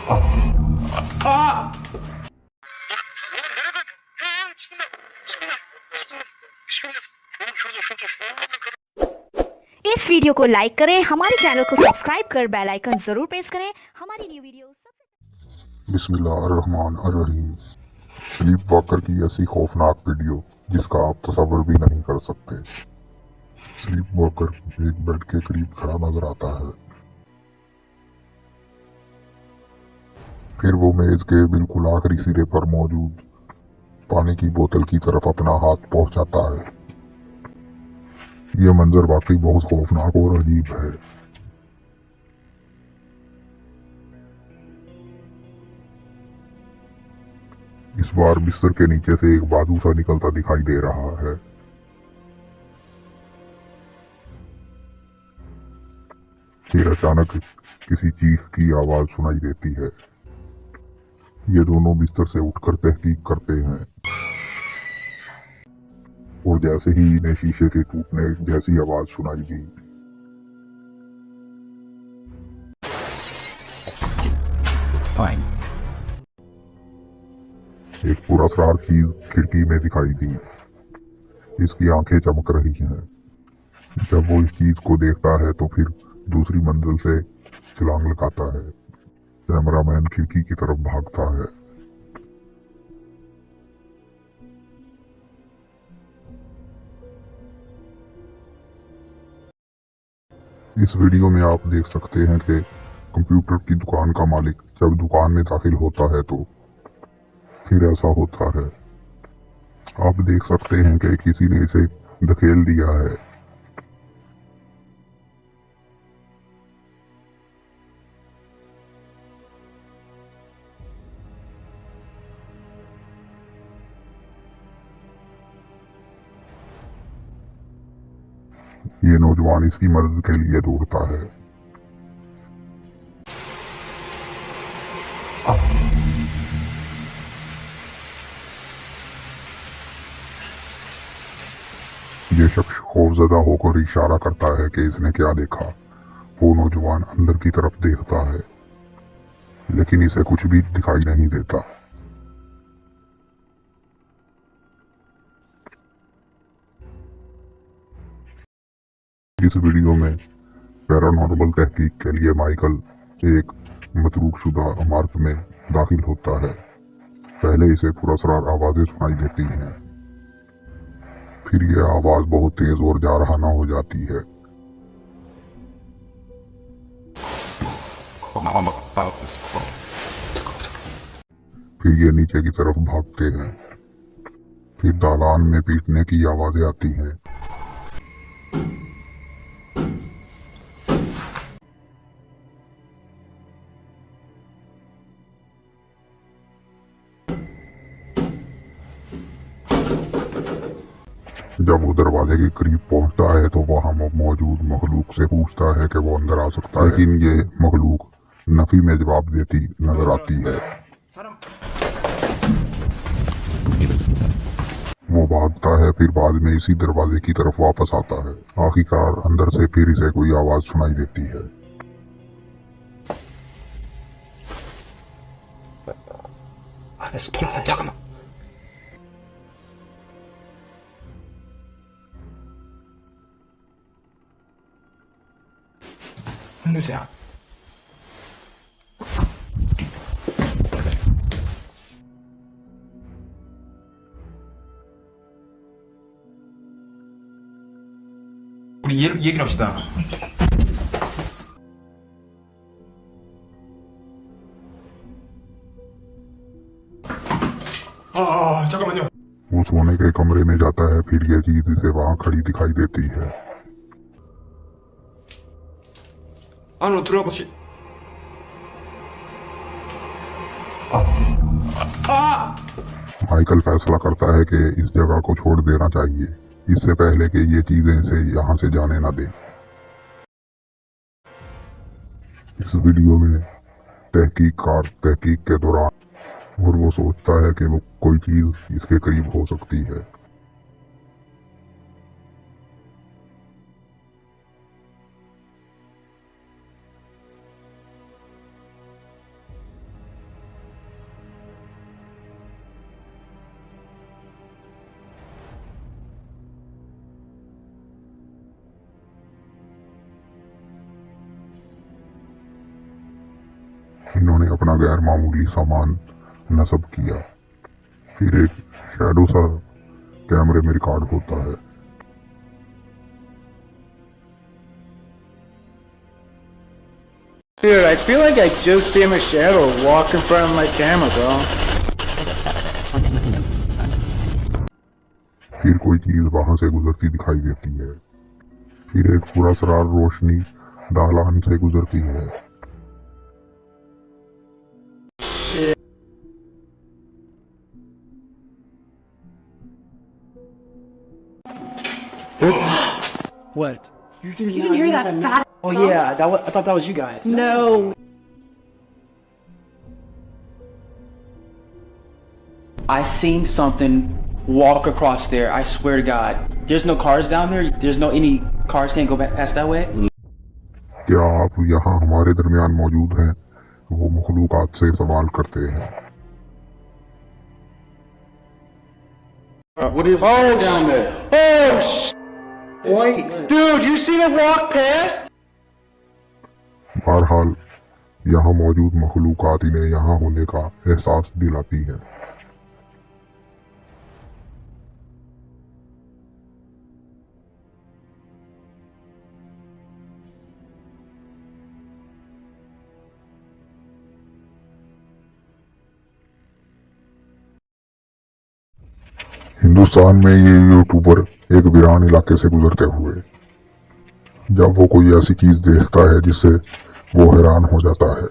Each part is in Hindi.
इस वीडियो को लाइक करें, हमारे चैनल को सब्सक्राइब कर बेल आइकन जरूर प्रेस करें हमारी न्यू वीडियो सबसे। बिस्मिल्लाहिर्रहमानिर्रहीम। स्लीप वॉकर की ऐसी खौफनाक वीडियो जिसका आप तसव्वुर भी नहीं कर सकते। स्लीप वॉकर एक बेड के करीब खड़ा नजर आता है। फिर वो मेज के बिल्कुल आखिरी सिरे पर मौजूद पानी की बोतल की तरफ अपना हाथ पहुंचाता है। यह मंजर वाकई बहुत खौफनाक और अजीब है। इस बार बिस्तर के नीचे से एक बाजू सा निकलता दिखाई दे रहा है। फिर अचानक किसी चीख की आवाज सुनाई देती है। ये दोनों बिस्तर से उठकर तहकीक करते हैं और जैसे ही इन्हें शीशे के टूटने जैसी आवाज सुनाई दी, एक पुरस्कार चीज खिड़की में दिखाई दी। इसकी आंखें चमक रही हैं। जब वो इस चीज को देखता है तो फिर दूसरी मंजिल से छलांग लगाता है। कैमरामैन खिड़की की तरफ भागता है। इस वीडियो में आप देख सकते हैं कि कंप्यूटर की दुकान का मालिक जब दुकान में दाखिल होता है तो फिर ऐसा होता है। आप देख सकते हैं कि किसी ने इसे धकेल दिया है। ये नौजवान इसकी मदद के लिए दौड़ता है। ये शख्स खौफजदा होकर इशारा करता है कि इसने क्या देखा। वो नौजवान अंदर की तरफ देखता है लेकिन इसे कुछ भी दिखाई नहीं देता। इस वीडियो में पैरानॉर्मल तहकीक के लिए माइकल एक मतरूक शुदा इमारत में दाखिल होता है। पहले इसे पुरस्कार आवाजें सुनाई देती हैं। फिर यह आवाज बहुत तेज और जारहाना हो जाती है। फिर ये नीचे की तरफ भागते हैं। फिर दालान में पीटने की आवाजें आती हैं। जब वो दरवाजे के करीब पहुंचता है तो वहां मौजूद मखलूक से पूछता है कि वो अंदर आ सकता है, लेकिन ये मखलूक नफी में जवाब देती नजर आती है। वो भागता है, फिर बाद में इसी दरवाजे की तरफ वापस आता है। आखिरकार अंदर से फिर इसे कोई आवाज सुनाई देती है। 우리 얘기를 합시다. 잠깐만요. वो सोने के कमरे में जाता है। फिर यह चीज इसे वहां खड़ी दिखाई देती है। 안으로 들어가 보시. माइकल फैसला करता है कि इस जगह को छोड़ देना चाहिए इससे पहले कि ये चीजें इसे यहाँ से जाने ना दे। इस वीडियो में तहकीककार तहकीक के दौरान और वो सोचता है कि वो कोई चीज इसके करीब हो सकती है। इन्होंने अपना गैर मामूली सामान नस्ब किया। फिर एक शैडो सा कैमरे में रिकॉर्ड होता है। Dude, I feel like I just seen a shadow walk in front of my camera, bro. फिर कोई चीज वहां से गुजरती दिखाई देती है। फिर एक पुरस्कार रोशनी दालान से गुजरती है। What? You didn't hear that fat? Oh yeah, I thought that was you guys. No. I seen something walk across there. I swear to God. There's no cars down there. There's no any cars can't go past that way. क्या आप यहाँ हमारे दरमियान मौजूद हैं? वो मखलूकात से सवाल करते हैं। What is down there? Oh wait, dude, you see it walk past? बहरहाल यहाँ मौजूद मखलूकात इन्हें यहाँ होने का एहसास दिलाती है। हिंदुस्तान में ये यूट्यूबर एक वीरान इलाके से गुजरते हुए जब वो कोई ऐसी चीज देखता है जिससे वो हैरान हो जाता है।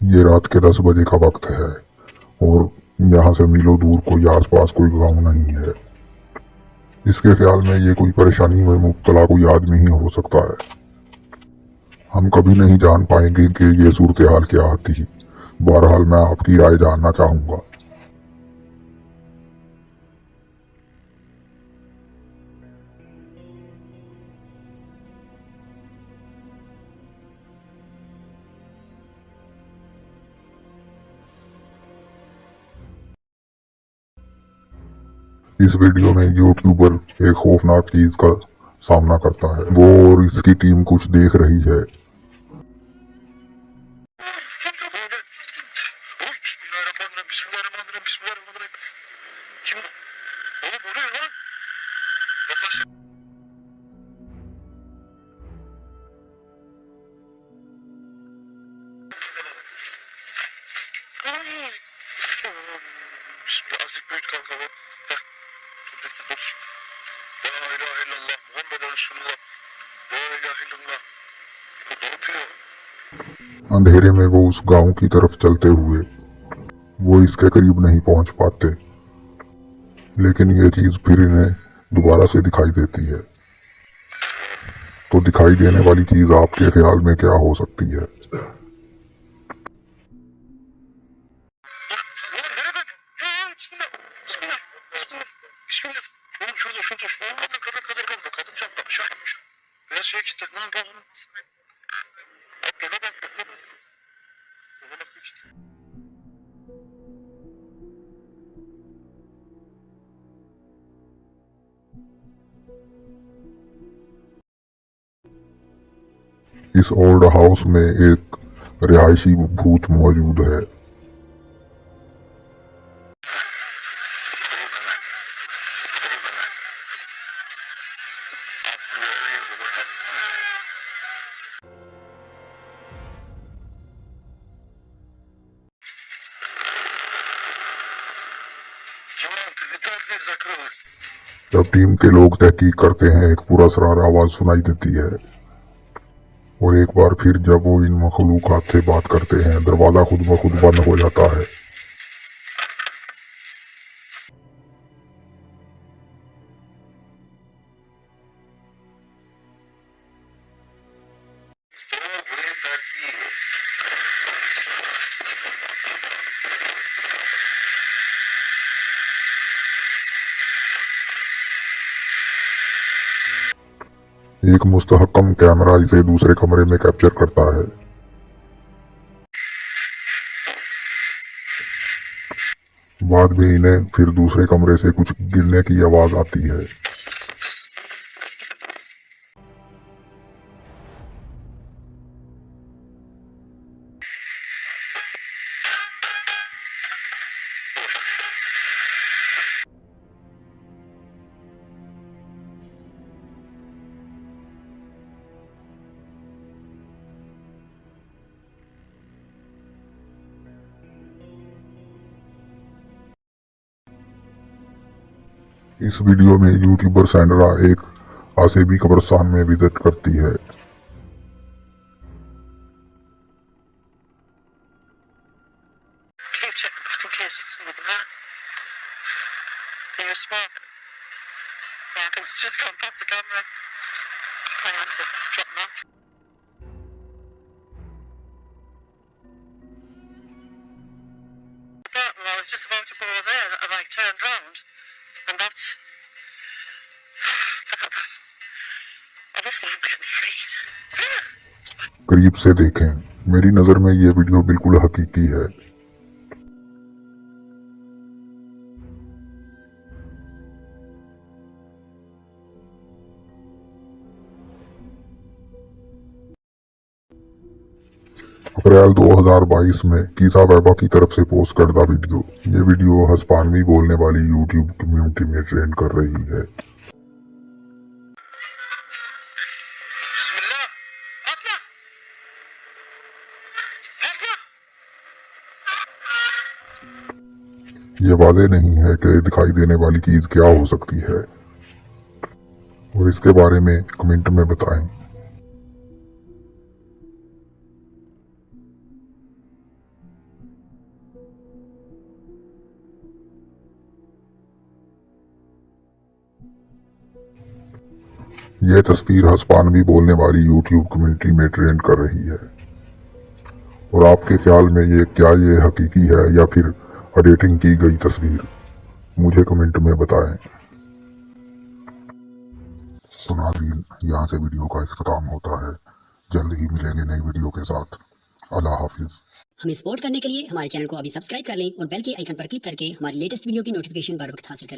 ये रात के 10 बजे का वक्त है और यहाँ से मीलों दूर कोई आसपास कोई गांव नहीं है। इसके ख्याल में ये कोई परेशानी में मुब्तला कोई आदमी ही हो सकता है। हम कभी नहीं जान पाएंगे कि ये सूरत हाल क्या आती। बहरहाल मैं आपकी राय जानना चाहूंगा। इस वीडियो में यूट्यूबर एक खौफनाक चीज का सामना करता है। वो और इसकी टीम कुछ देख रही है। अंधेरे में वो उस गांव की तरफ चलते हुए वो इसके करीब नहीं पहुंच पाते, लेकिन ये चीज फिर इन्हें दोबारा से दिखाई देती है। तो दिखाई देने वाली चीज आपके ख्याल में क्या हो सकती है? इस ओल्ड हाउस में एक रिहायशी भूत मौजूद है। जब टीम के लोग तहकीक करते हैं, एक पुरस्कार आवाज सुनाई देती है और एक बार फिर जब वो इन मखलूकात से बात करते हैं, दरवाजा खुद ब खुद बंद हो जाता है। एक मुस्तहकम कैमरा इसे दूसरे कमरे में कैप्चर करता है। बाद में इन्हें फिर दूसरे कमरे से कुछ गिरने की आवाज आती है। इस वीडियो में यूट्यूबर सैंड्रा एक आसेबी कब्रिस्तान में विजिट करती है। Can you check back in case there's something there? You're smart. Yeah, because it's just gone past the camera. My hands are dropping off. I was just about to board in, and I turned round, and that's... Honestly, I'm getting freaked. करीब से देखें, मेरी नज़र में ये वीडियो बिल्कुल हकीकी है। अप्रैल 2022 में कीसा वैबा की तरफ से पोस्ट करदा वीडियो। ये वीडियो हिस्पानवी बोलने वाली यूट्यूब कम्युनिटी में ट्रेंड कर रही है। Bismillah. Allah. Allah. ये वाज़ेह नहीं है कि दिखाई देने वाली चीज़ क्या हो सकती है, और इसके बारे में कमेंट में बताएं। यह तस्वीर हिस्पानवी बोलने वाली यूट्यूब कम्युनिटी में ट्रेंड कर रही है, और आपके ख्याल में ये हकीकी है या फिर एडिटिंग की गई तस्वीर, मुझे कमेंट में बताएं। तो नाज़रीन, यहाँ से वीडियो का इख्तिताम होता है। जल्द ही मिलेंगे नई वीडियो के साथ। अल्लाह हाफिज। हमें सपोर्ट करने के लिए हमारे चैनल को अभी सब्सक्राइब कर लें और बेल के आइकन पर क्लिक करके हमारी लेटेस्ट वीडियो की नोटिफिकेशन बर वक्त हासिल करें।